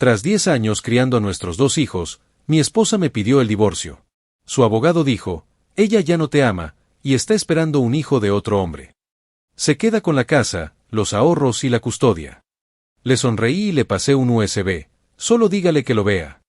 Tras 10 años criando a nuestros 2 hijos, mi esposa me pidió el divorcio. Su abogado dijo, ella ya no te ama, y está esperando un hijo de otro hombre. Se queda con la casa, los ahorros y la custodia. Le sonreí y le pasé un USB, solo dígale que lo vea.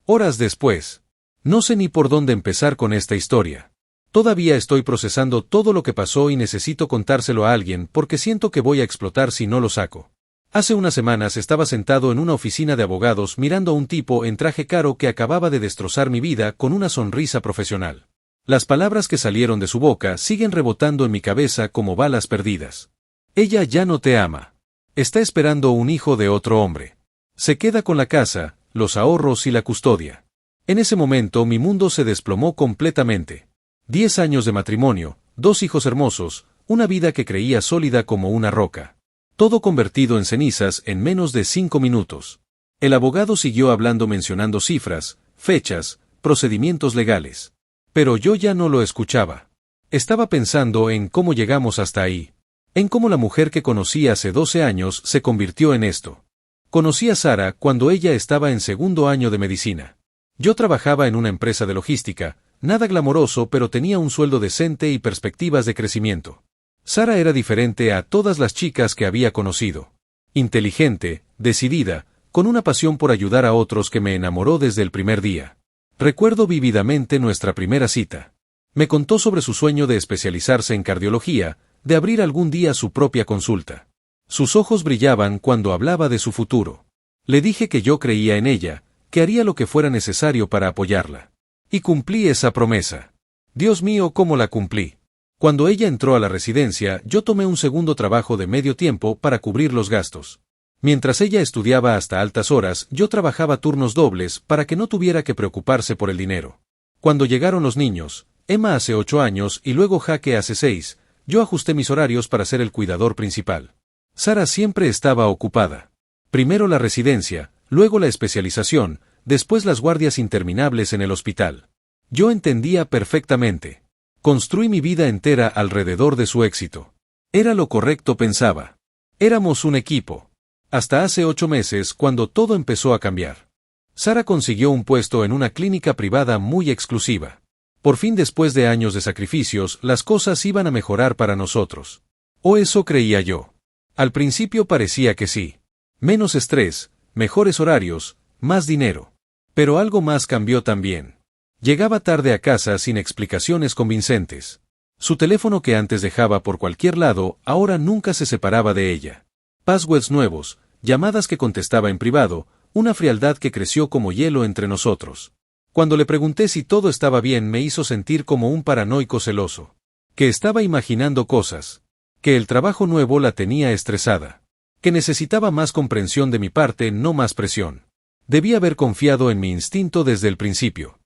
Horas después. No sé ni por dónde empezar con esta historia. Todavía estoy procesando todo lo que pasó y necesito contárselo a alguien porque siento que voy a explotar si no lo saco. Hace unas semanas estaba sentado en una oficina de abogados mirando a un tipo en traje caro que acababa de destrozar mi vida con una sonrisa profesional. Las palabras que salieron de su boca siguen rebotando en mi cabeza como balas perdidas. Ella ya no te ama. Está esperando un hijo de otro hombre. Se queda con la casa, los ahorros y la custodia. En ese momento mi mundo se desplomó completamente. 10 años de matrimonio, 2 hijos hermosos, una vida que creía sólida como una roca. Todo convertido en cenizas en menos de 5 minutos. El abogado siguió hablando mencionando cifras, fechas, procedimientos legales. Pero yo ya no lo escuchaba. Estaba pensando en cómo llegamos hasta ahí. En cómo la mujer que conocí hace 12 años se convirtió en esto. Conocí a Sara cuando ella estaba en segundo año de medicina. Yo trabajaba en una empresa de logística, nada glamoroso pero tenía un sueldo decente y perspectivas de crecimiento. Sara era diferente a todas las chicas que había conocido. Inteligente, decidida, con una pasión por ayudar a otros que me enamoró desde el primer día. Recuerdo vívidamente nuestra primera cita. Me contó sobre su sueño de especializarse en cardiología, de abrir algún día su propia consulta. Sus ojos brillaban cuando hablaba de su futuro. Le dije que yo creía en ella, que haría lo que fuera necesario para apoyarla. Y cumplí esa promesa. Dios mío, cómo la cumplí. Cuando ella entró a la residencia, yo tomé un segundo trabajo de medio tiempo para cubrir los gastos. Mientras ella estudiaba hasta altas horas, yo trabajaba turnos dobles para que no tuviera que preocuparse por el dinero. Cuando llegaron los niños, Emma hace 8 años y luego Jaque hace 6, yo ajusté mis horarios para ser el cuidador principal. Sara siempre estaba ocupada. Primero la residencia, luego la especialización, después las guardias interminables en el hospital. Yo entendía perfectamente. Construí mi vida entera alrededor de su éxito. Era lo correcto, pensaba. Éramos un equipo. Hasta hace 8 meses, cuando todo empezó a cambiar. Sara consiguió un puesto en una clínica privada muy exclusiva. Por fin, después de años de sacrificios, las cosas iban a mejorar para nosotros. O eso creía yo. Al principio parecía que sí. Menos estrés, mejores horarios, más dinero. Pero algo más cambió también. Llegaba tarde a casa sin explicaciones convincentes. Su teléfono, que antes dejaba por cualquier lado, ahora nunca se separaba de ella. Passwords nuevos, llamadas que contestaba en privado, una frialdad que creció como hielo entre nosotros. Cuando le pregunté si todo estaba bien, me hizo sentir como un paranoico celoso. Que estaba imaginando cosas. Que el trabajo nuevo la tenía estresada. Que necesitaba más comprensión de mi parte, no más presión. Debí haber confiado en mi instinto desde el principio.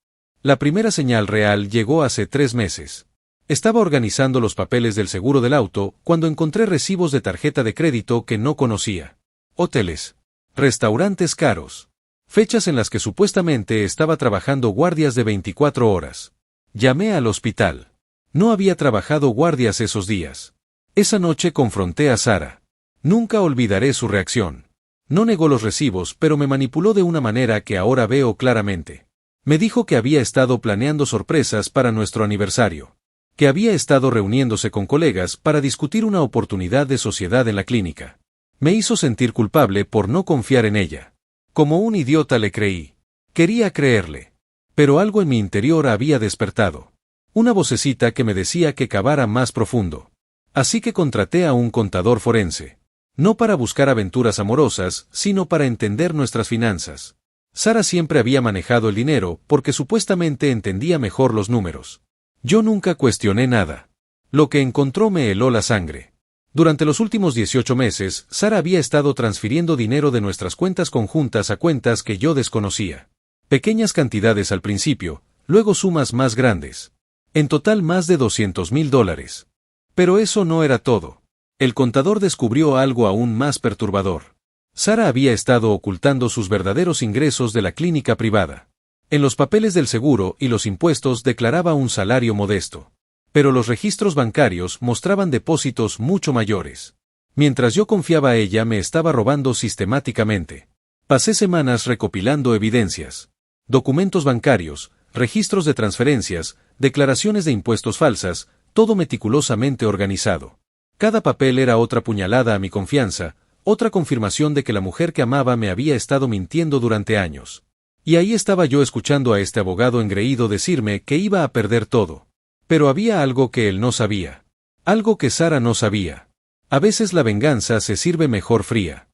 La primera señal real llegó hace 3 meses. Estaba organizando los papeles del seguro del auto cuando encontré recibos de tarjeta de crédito que no conocía. Hoteles. Restaurantes caros. Fechas en las que supuestamente estaba trabajando guardias de 24 horas. Llamé al hospital. No había trabajado guardias esos días. Esa noche confronté a Sara. Nunca olvidaré su reacción. No negó los recibos, pero me manipuló de una manera que ahora veo claramente. Me dijo que había estado planeando sorpresas para nuestro aniversario. Que había estado reuniéndose con colegas para discutir una oportunidad de sociedad en la clínica. Me hizo sentir culpable por no confiar en ella. Como un idiota le creí. Quería creerle. Pero algo en mi interior había despertado. Una vocecita que me decía que cavara más profundo. Así que contraté a un contador forense. No para buscar aventuras amorosas, sino para entender nuestras finanzas. Sara siempre había manejado el dinero porque supuestamente entendía mejor los números. Yo nunca cuestioné nada. Lo que encontró me heló la sangre. Durante los últimos 18 meses, Sara había estado transfiriendo dinero de nuestras cuentas conjuntas a cuentas que yo desconocía. Pequeñas cantidades al principio, luego sumas más grandes. En total más de $200,000. Pero eso no era todo. El contador descubrió algo aún más perturbador. Sara había estado ocultando sus verdaderos ingresos de la clínica privada. En los papeles del seguro y los impuestos declaraba un salario modesto. Pero los registros bancarios mostraban depósitos mucho mayores. Mientras yo confiaba a ella, me estaba robando sistemáticamente. Pasé semanas recopilando evidencias. Documentos bancarios, registros de transferencias, declaraciones de impuestos falsas, todo meticulosamente organizado. Cada papel era otra puñalada a mi confianza, otra confirmación de que la mujer que amaba me había estado mintiendo durante años. Y ahí estaba yo escuchando a este abogado engreído decirme que iba a perder todo. Pero había algo que él no sabía. Algo que Sara no sabía. A veces la venganza se sirve mejor fría.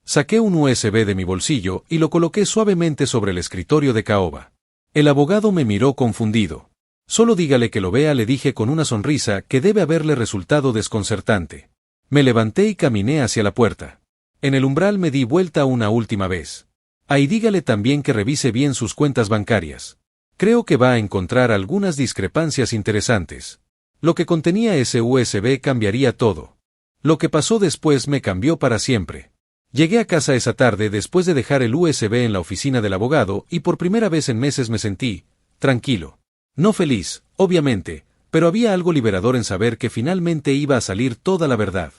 Saqué un USB de mi bolsillo y lo coloqué suavemente sobre el escritorio de caoba. El abogado me miró confundido. Solo dígale que lo vea, le dije con una sonrisa que debe haberle resultado desconcertante. Me levanté y caminé hacia la puerta. En el umbral me di vuelta una última vez. Ahí dígale también que revise bien sus cuentas bancarias. Creo que va a encontrar algunas discrepancias interesantes. Lo que contenía ese USB cambiaría todo. Lo que pasó después me cambió para siempre. Llegué a casa esa tarde después de dejar el USB en la oficina del abogado y por primera vez en meses me sentí tranquilo. No feliz, obviamente, pero había algo liberador en saber que finalmente iba a salir toda la verdad.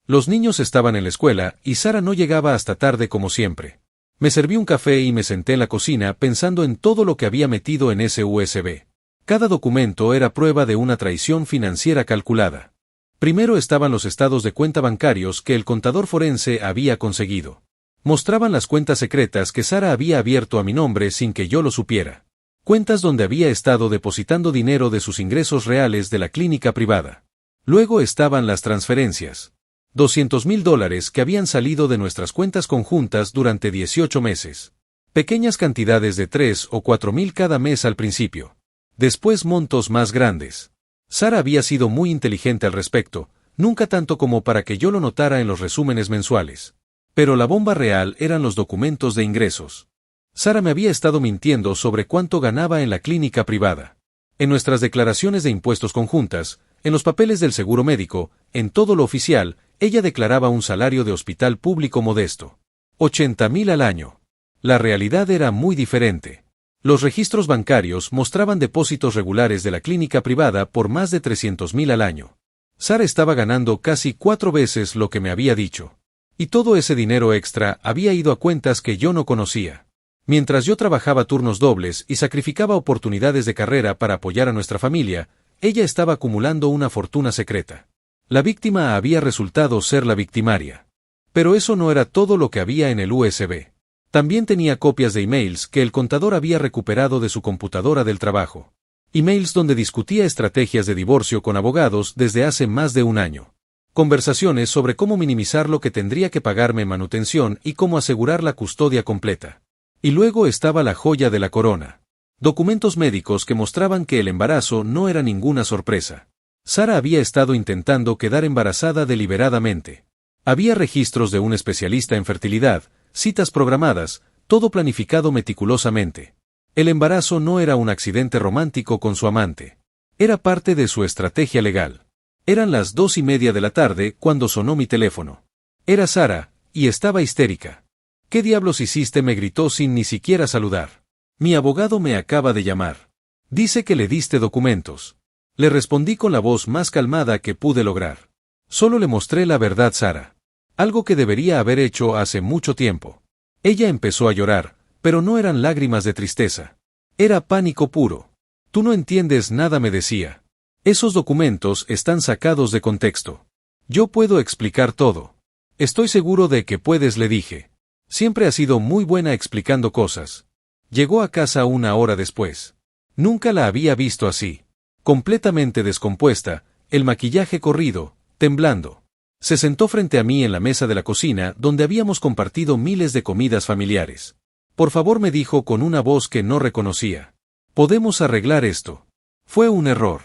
Los niños estaban en la escuela y Sara no llegaba hasta tarde como siempre. Me serví un café y me senté en la cocina pensando en todo lo que había metido en ese USB. Cada documento era prueba de una traición financiera calculada. Primero estaban los estados de cuenta bancarios que el contador forense había conseguido. Mostraban las cuentas secretas que Sara había abierto a mi nombre sin que yo lo supiera. Cuentas donde había estado depositando dinero de sus ingresos reales de la clínica privada. Luego estaban las transferencias. $200,000 que habían salido de nuestras cuentas conjuntas durante 18 meses. Pequeñas cantidades de 3 o 4,000 cada mes al principio. Después montos más grandes. Sara había sido muy inteligente al respecto, nunca tanto como para que yo lo notara en los resúmenes mensuales. Pero la bomba real eran los documentos de ingresos. Sara me había estado mintiendo sobre cuánto ganaba en la clínica privada. En nuestras declaraciones de impuestos conjuntas, en los papeles del seguro médico, en todo lo oficial, ella declaraba un salario de hospital público modesto. 80,000 al año. La realidad era muy diferente. Los registros bancarios mostraban depósitos regulares de la clínica privada por más de 300,000 al año. Sara estaba ganando casi 4 veces lo que me había dicho. Y todo ese dinero extra había ido a cuentas que yo no conocía. Mientras yo trabajaba turnos dobles y sacrificaba oportunidades de carrera para apoyar a nuestra familia, ella estaba acumulando una fortuna secreta. La víctima había resultado ser la victimaria. Pero eso no era todo lo que había en el USB. También tenía copias de emails que el contador había recuperado de su computadora del trabajo. Emails donde discutía estrategias de divorcio con abogados desde hace más de un año. Conversaciones sobre cómo minimizar lo que tendría que pagarme en manutención y cómo asegurar la custodia completa. Y luego estaba la joya de la corona. Documentos médicos que mostraban que el embarazo no era ninguna sorpresa. Sara había estado intentando quedar embarazada deliberadamente. Había registros de un especialista en fertilidad, citas programadas, todo planificado meticulosamente. El embarazo no era un accidente romántico con su amante. Era parte de su estrategia legal. Eran las 2:30 de la tarde cuando sonó mi teléfono. Era Sara, y estaba histérica. ¿Qué diablos hiciste?, me gritó sin ni siquiera saludar. Mi abogado me acaba de llamar. Dice que le diste documentos. Le respondí con la voz más calmada que pude lograr. Solo le mostré la verdad, Sara. Algo que debería haber hecho hace mucho tiempo. Ella empezó a llorar, pero no eran lágrimas de tristeza. Era pánico puro. Tú no entiendes nada, me decía. Esos documentos están sacados de contexto. Yo puedo explicar todo. Estoy seguro de que puedes, le dije. Siempre has sido muy buena explicando cosas. Llegó a casa una hora después. Nunca la había visto así. Completamente descompuesta, el maquillaje corrido, temblando. Se sentó frente a mí en la mesa de la cocina donde habíamos compartido miles de comidas familiares. Por favor, me dijo con una voz que no reconocía. Podemos arreglar esto. Fue un error.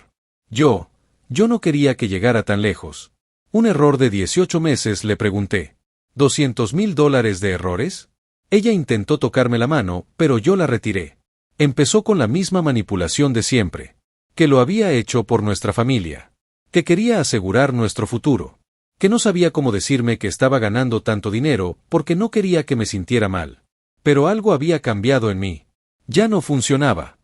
Yo no quería que llegara tan lejos. ¿Un error de 18 meses?, le pregunté. ¿$200,000 de errores? Ella intentó tocarme la mano, pero yo la retiré. Empezó con la misma manipulación de siempre. Que lo había hecho por nuestra familia. Que quería asegurar nuestro futuro. Que no sabía cómo decirme que estaba ganando tanto dinero porque no quería que me sintiera mal. Pero algo había cambiado en mí. Ya no funcionaba.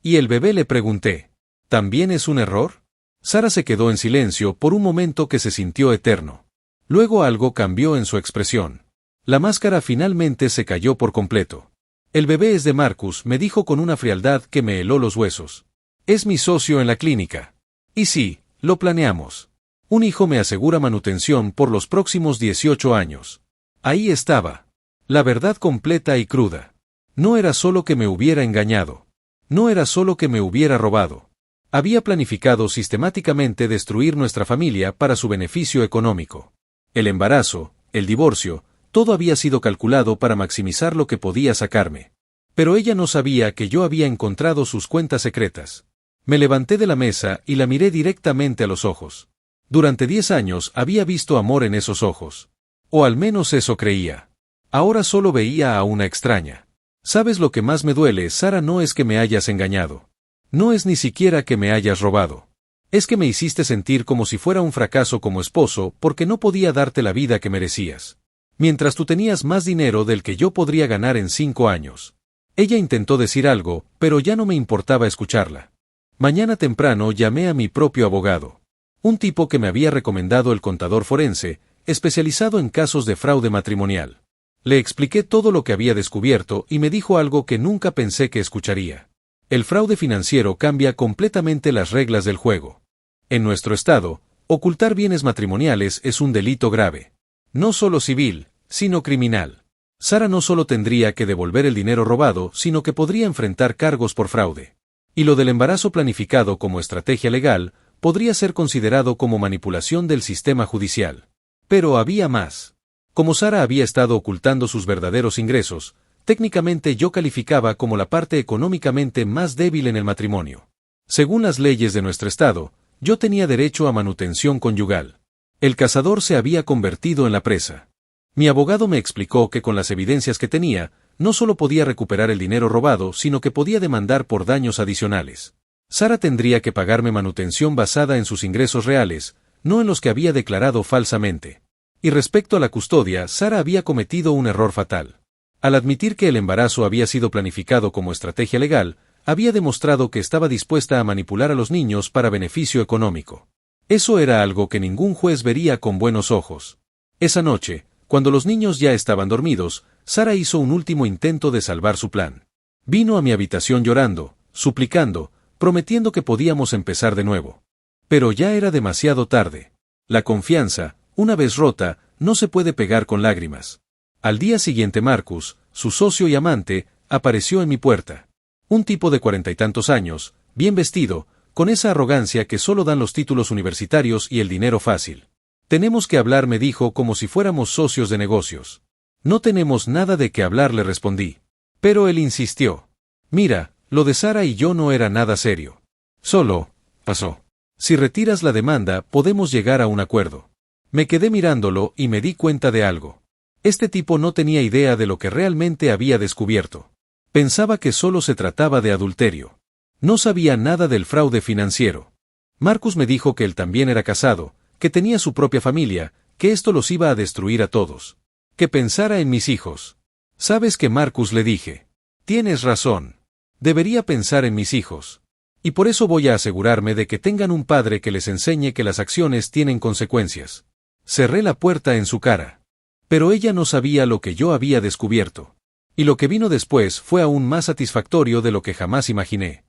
¿Y el bebé?, le pregunté. ¿También es un error? Sara se quedó en silencio por un momento que se sintió eterno. Luego algo cambió en su expresión. La máscara finalmente se cayó por completo. El bebé es de Marcus, me dijo con una frialdad que me heló los huesos. Es mi socio en la clínica. Y sí, lo planeamos. Un hijo me asegura manutención por los próximos 18 años. Ahí estaba. La verdad completa y cruda. No era solo que me hubiera engañado. No era solo que me hubiera robado. Había planificado sistemáticamente destruir nuestra familia para su beneficio económico. El embarazo, el divorcio, todo había sido calculado para maximizar lo que podía sacarme. Pero ella no sabía que yo había encontrado sus cuentas secretas. Me levanté de la mesa y la miré directamente a los ojos. Durante 10 años había visto amor en esos ojos. O al menos eso creía. Ahora solo veía a una extraña. ¿Sabes lo que más me duele, Sara? No es que me hayas engañado. No es ni siquiera que me hayas robado. Es que me hiciste sentir como si fuera un fracaso como esposo porque no podía darte la vida que merecías. Mientras tú tenías más dinero del que yo podría ganar en 5 años. Ella intentó decir algo, pero ya no me importaba escucharla. Mañana temprano llamé a mi propio abogado. Un tipo que me había recomendado el contador forense, especializado en casos de fraude matrimonial. Le expliqué todo lo que había descubierto y me dijo algo que nunca pensé que escucharía. El fraude financiero cambia completamente las reglas del juego. En nuestro estado, ocultar bienes matrimoniales es un delito grave. No solo civil, sino criminal. Sara no solo tendría que devolver el dinero robado, sino que podría enfrentar cargos por fraude. Y lo del embarazo planificado como estrategia legal, podría ser considerado como manipulación del sistema judicial. Pero había más. Como Sara había estado ocultando sus verdaderos ingresos, técnicamente yo calificaba como la parte económicamente más débil en el matrimonio. Según las leyes de nuestro estado, yo tenía derecho a manutención conyugal. El cazador se había convertido en la presa. Mi abogado me explicó que con las evidencias que tenía, no solo podía recuperar el dinero robado, sino que podía demandar por daños adicionales. Sara tendría que pagarme manutención basada en sus ingresos reales, no en los que había declarado falsamente. Y respecto a la custodia, Sara había cometido un error fatal. Al admitir que el embarazo había sido planificado como estrategia legal, había demostrado que estaba dispuesta a manipular a los niños para beneficio económico. Eso era algo que ningún juez vería con buenos ojos. Esa noche, cuando los niños ya estaban dormidos, Sara hizo un último intento de salvar su plan. Vino a mi habitación llorando, suplicando, prometiendo que podíamos empezar de nuevo. Pero ya era demasiado tarde. La confianza, una vez rota, no se puede pegar con lágrimas. Al día siguiente Marcus, su socio y amante, apareció en mi puerta. Un tipo de 40 y tantos años, bien vestido, con esa arrogancia que solo dan los títulos universitarios y el dinero fácil. Tenemos que hablar, me dijo como si fuéramos socios de negocios. No tenemos nada de qué hablar, le respondí. Pero él insistió. Mira, lo de Sara y yo no era nada serio. Solo, pasó. Si retiras la demanda, podemos llegar a un acuerdo. Me quedé mirándolo y me di cuenta de algo. Este tipo no tenía idea de lo que realmente había descubierto. Pensaba que solo se trataba de adulterio. No sabía nada del fraude financiero. Marcus me dijo que él también era casado, que tenía su propia familia, que esto los iba a destruir a todos. Que pensara en mis hijos. ¿Sabes qué, Marcus?, le dije. Tienes razón. Debería pensar en mis hijos. Y por eso voy a asegurarme de que tengan un padre que les enseñe que las acciones tienen consecuencias. Cerré la puerta en su cara. Pero ella no sabía lo que yo había descubierto. Y lo que vino después fue aún más satisfactorio de lo que jamás imaginé.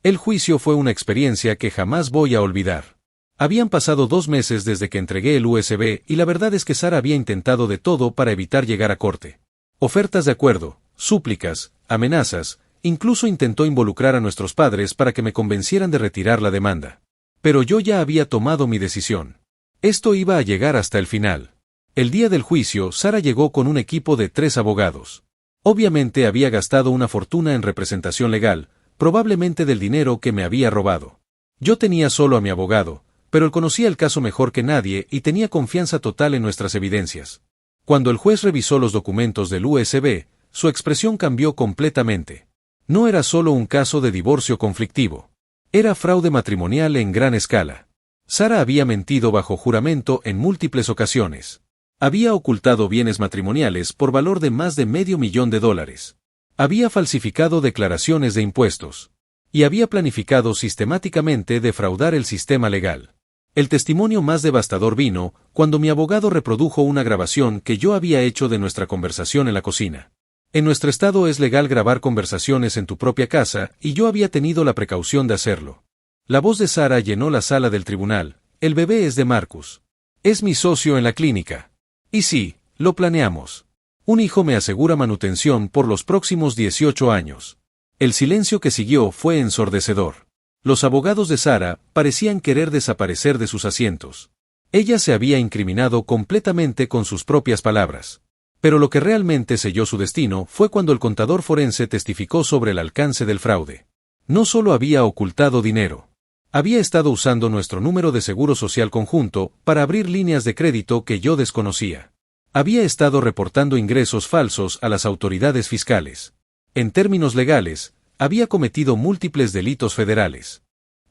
El juicio fue una experiencia que jamás voy a olvidar. Habían pasado 2 meses desde que entregué el USB y la verdad es que Sara había intentado de todo para evitar llegar a corte. Ofertas de acuerdo, súplicas, amenazas, incluso intentó involucrar a nuestros padres para que me convencieran de retirar la demanda. Pero yo ya había tomado mi decisión. Esto iba a llegar hasta el final. El día del juicio, Sara llegó con un equipo de 3 abogados. Obviamente había gastado una fortuna en representación legal, probablemente del dinero que me había robado. Yo tenía solo a mi abogado, pero él conocía el caso mejor que nadie y tenía confianza total en nuestras evidencias. Cuando el juez revisó los documentos del USB, su expresión cambió completamente. No era solo un caso de divorcio conflictivo. Era fraude matrimonial en gran escala. Sara había mentido bajo juramento en múltiples ocasiones. Había ocultado bienes matrimoniales por valor de más de $500,000. Había falsificado declaraciones de impuestos. Y había planificado sistemáticamente defraudar el sistema legal. El testimonio más devastador vino cuando mi abogado reprodujo una grabación que yo había hecho de nuestra conversación en la cocina. En nuestro estado es legal grabar conversaciones en tu propia casa, y yo había tenido la precaución de hacerlo. La voz de Sara llenó la sala del tribunal. El bebé es de Marcus. Es mi socio en la clínica. Y sí, lo planeamos. Un hijo me asegura manutención por los próximos 18 años. El silencio que siguió fue ensordecedor. Los abogados de Sara parecían querer desaparecer de sus asientos. Ella se había incriminado completamente con sus propias palabras. Pero lo que realmente selló su destino fue cuando el contador forense testificó sobre el alcance del fraude. No solo había ocultado dinero. Había estado usando nuestro número de seguro social conjunto para abrir líneas de crédito que yo desconocía. Había estado reportando ingresos falsos a las autoridades fiscales. En términos legales, había cometido múltiples delitos federales.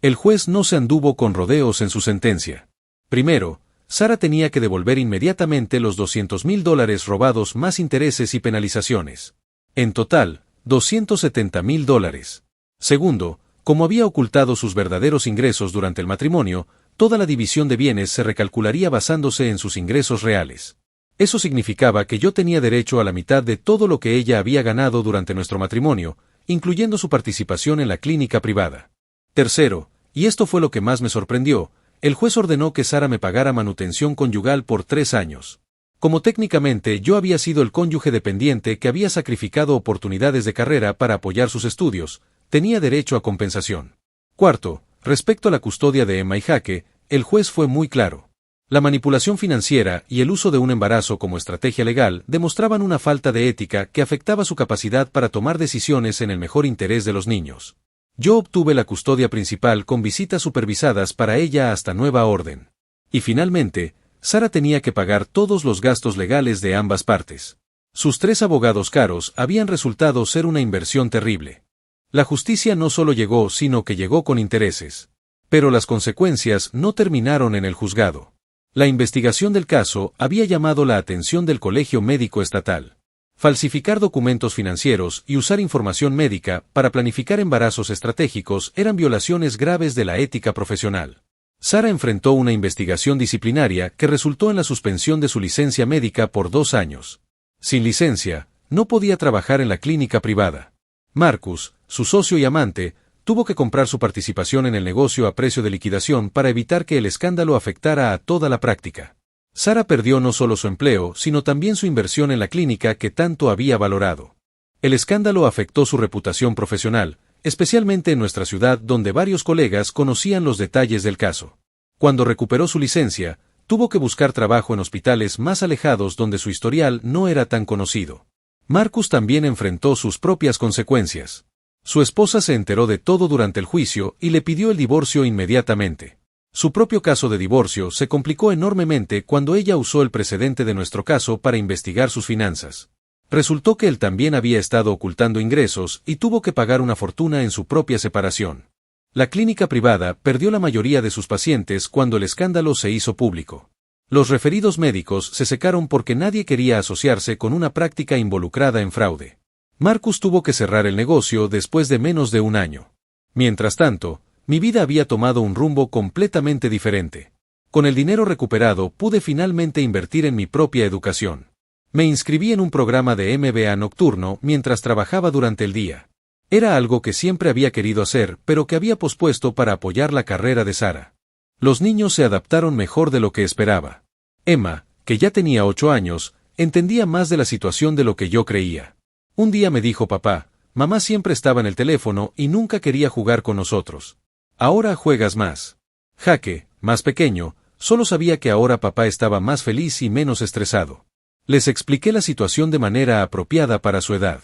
El juez no se anduvo con rodeos en su sentencia. Primero, Sara tenía que devolver inmediatamente los $200,000 robados más intereses y penalizaciones. En total, $270,000. Segundo, como había ocultado sus verdaderos ingresos durante el matrimonio, toda la división de bienes se recalcularía basándose en sus ingresos reales. Eso significaba que yo tenía derecho a la mitad de todo lo que ella había ganado durante nuestro matrimonio, incluyendo su participación en la clínica privada. Tercero, y esto fue lo que más me sorprendió, el juez ordenó que Sara me pagara manutención conyugal por 3 años. Como técnicamente yo había sido el cónyuge dependiente que había sacrificado oportunidades de carrera para apoyar sus estudios, tenía derecho a compensación. Cuarto, respecto a la custodia de Emma y Jaque, el juez fue muy claro. La manipulación financiera y el uso de un embarazo como estrategia legal demostraban una falta de ética que afectaba su capacidad para tomar decisiones en el mejor interés de los niños. Yo obtuve la custodia principal con visitas supervisadas para ella hasta nueva orden. Y finalmente, Sara tenía que pagar todos los gastos legales de ambas partes. Sus 3 abogados caros habían resultado ser una inversión terrible. La justicia no solo llegó, sino que llegó con intereses. Pero las consecuencias no terminaron en el juzgado. La investigación del caso había llamado la atención del Colegio Médico Estatal. Falsificar documentos financieros y usar información médica para planificar embarazos estratégicos eran violaciones graves de la ética profesional. Sara enfrentó una investigación disciplinaria que resultó en la suspensión de su licencia médica por 2 años. Sin licencia, no podía trabajar en la clínica privada. Marcus, su socio y amante, tuvo que comprar su participación en el negocio a precio de liquidación para evitar que el escándalo afectara a toda la práctica. Sara perdió no solo su empleo, sino también su inversión en la clínica que tanto había valorado. El escándalo afectó su reputación profesional, especialmente en nuestra ciudad donde varios colegas conocían los detalles del caso. Cuando recuperó su licencia, tuvo que buscar trabajo en hospitales más alejados donde su historial no era tan conocido. Marcus también enfrentó sus propias consecuencias. Su esposa se enteró de todo durante el juicio y le pidió el divorcio inmediatamente. Su propio caso de divorcio se complicó enormemente cuando ella usó el precedente de nuestro caso para investigar sus finanzas. Resultó que él también había estado ocultando ingresos y tuvo que pagar una fortuna en su propia separación. La clínica privada perdió la mayoría de sus pacientes cuando el escándalo se hizo público. Los referidos médicos se secaron porque nadie quería asociarse con una práctica involucrada en fraude. Marcus tuvo que cerrar el negocio después de menos de 1 año. Mientras tanto, mi vida había tomado un rumbo completamente diferente. Con el dinero recuperado pude finalmente invertir en mi propia educación. Me inscribí en un programa de MBA nocturno mientras trabajaba durante el día. Era algo que siempre había querido hacer, pero que había pospuesto para apoyar la carrera de Sara. Los niños se adaptaron mejor de lo que esperaba. Emma, que ya tenía 8 años, entendía más de la situación de lo que yo creía. Un día me dijo: papá, mamá siempre estaba en el teléfono y nunca quería jugar con nosotros. Ahora juegas más. Jaque, más pequeño, solo sabía que ahora papá estaba más feliz y menos estresado. Les expliqué la situación de manera apropiada para su edad.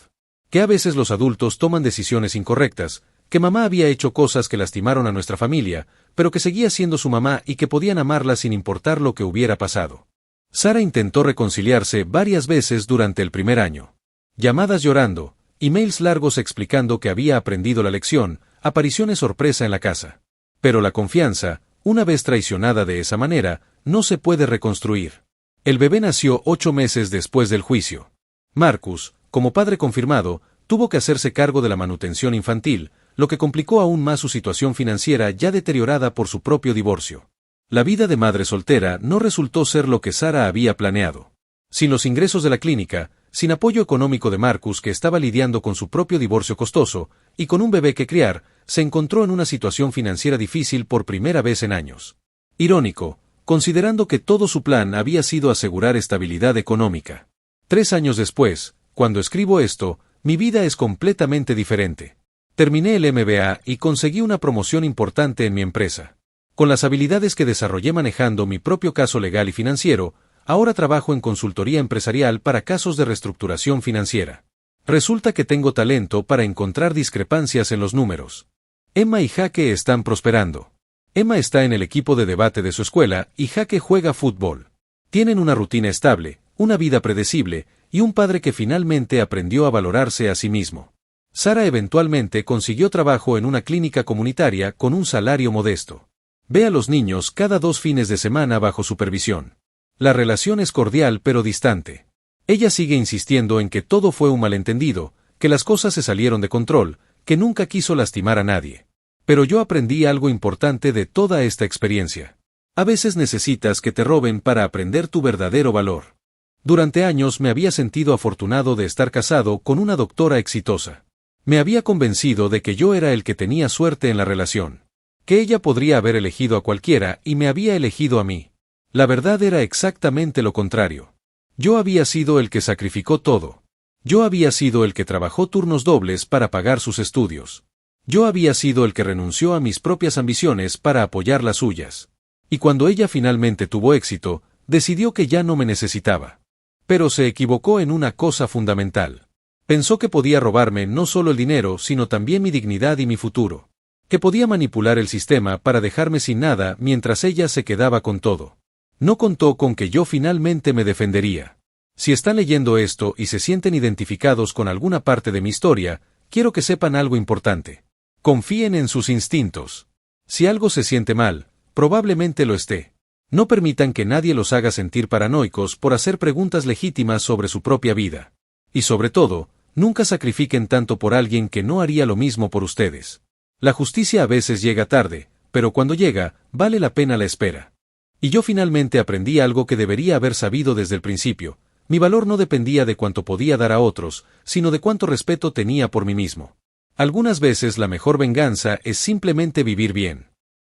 Que a veces los adultos toman decisiones incorrectas, que mamá había hecho cosas que lastimaron a nuestra familia, pero que seguía siendo su mamá y que podían amarla sin importar lo que hubiera pasado. Sara intentó reconciliarse varias veces durante el primer año. Llamadas llorando, emails largos explicando que había aprendido la lección, apariciones sorpresa en la casa. Pero la confianza, una vez traicionada de esa manera, no se puede reconstruir. El bebé nació 8 meses después del juicio. Marcus, como padre confirmado, tuvo que hacerse cargo de la manutención infantil, lo que complicó aún más su situación financiera ya deteriorada por su propio divorcio. La vida de madre soltera no resultó ser lo que Sara había planeado. Sin los ingresos de la clínica, sin apoyo económico de Marcus que estaba lidiando con su propio divorcio costoso, y con un bebé que criar, se encontró en una situación financiera difícil por primera vez en años. Irónico, considerando que todo su plan había sido asegurar estabilidad económica. 3 años después, cuando escribo esto, mi vida es completamente diferente. Terminé el MBA y conseguí una promoción importante en mi empresa. Con las habilidades que desarrollé manejando mi propio caso legal y financiero, ahora trabajo en consultoría empresarial para casos de reestructuración financiera. Resulta que tengo talento para encontrar discrepancias en los números. Emma y Jaque están prosperando. Emma está en el equipo de debate de su escuela y Jaque juega fútbol. Tienen una rutina estable, una vida predecible y un padre que finalmente aprendió a valorarse a sí mismo. Sara eventualmente consiguió trabajo en una clínica comunitaria con un salario modesto. Ve a los niños cada 2 fines de semana bajo supervisión. La relación es cordial pero distante. Ella sigue insistiendo en que todo fue un malentendido, que las cosas se salieron de control, que nunca quiso lastimar a nadie. Pero yo aprendí algo importante de toda esta experiencia. A veces necesitas que te roben para aprender tu verdadero valor. Durante años me había sentido afortunado de estar casado con una doctora exitosa. Me había convencido de que yo era el que tenía suerte en la relación. Que ella podría haber elegido a cualquiera y me había elegido a mí. La verdad era exactamente lo contrario. Yo había sido el que sacrificó todo. Yo había sido el que trabajó turnos dobles para pagar sus estudios. Yo había sido el que renunció a mis propias ambiciones para apoyar las suyas. Y cuando ella finalmente tuvo éxito, decidió que ya no me necesitaba. Pero se equivocó en una cosa fundamental. Pensó que podía robarme no solo el dinero, sino también mi dignidad y mi futuro. Que podía manipular el sistema para dejarme sin nada mientras ella se quedaba con todo. No contó con que yo finalmente me defendería. Si están leyendo esto y se sienten identificados con alguna parte de mi historia, quiero que sepan algo importante. Confíen en sus instintos. Si algo se siente mal, probablemente lo esté. No permitan que nadie los haga sentir paranoicos por hacer preguntas legítimas sobre su propia vida. Y sobre todo, nunca sacrifiquen tanto por alguien que no haría lo mismo por ustedes. La justicia a veces llega tarde, pero cuando llega, vale la pena la espera. Y yo finalmente aprendí algo que debería haber sabido desde el principio. Mi valor no dependía de cuánto podía dar a otros, sino de cuánto respeto tenía por mí mismo. Algunas veces la mejor venganza es simplemente vivir bien.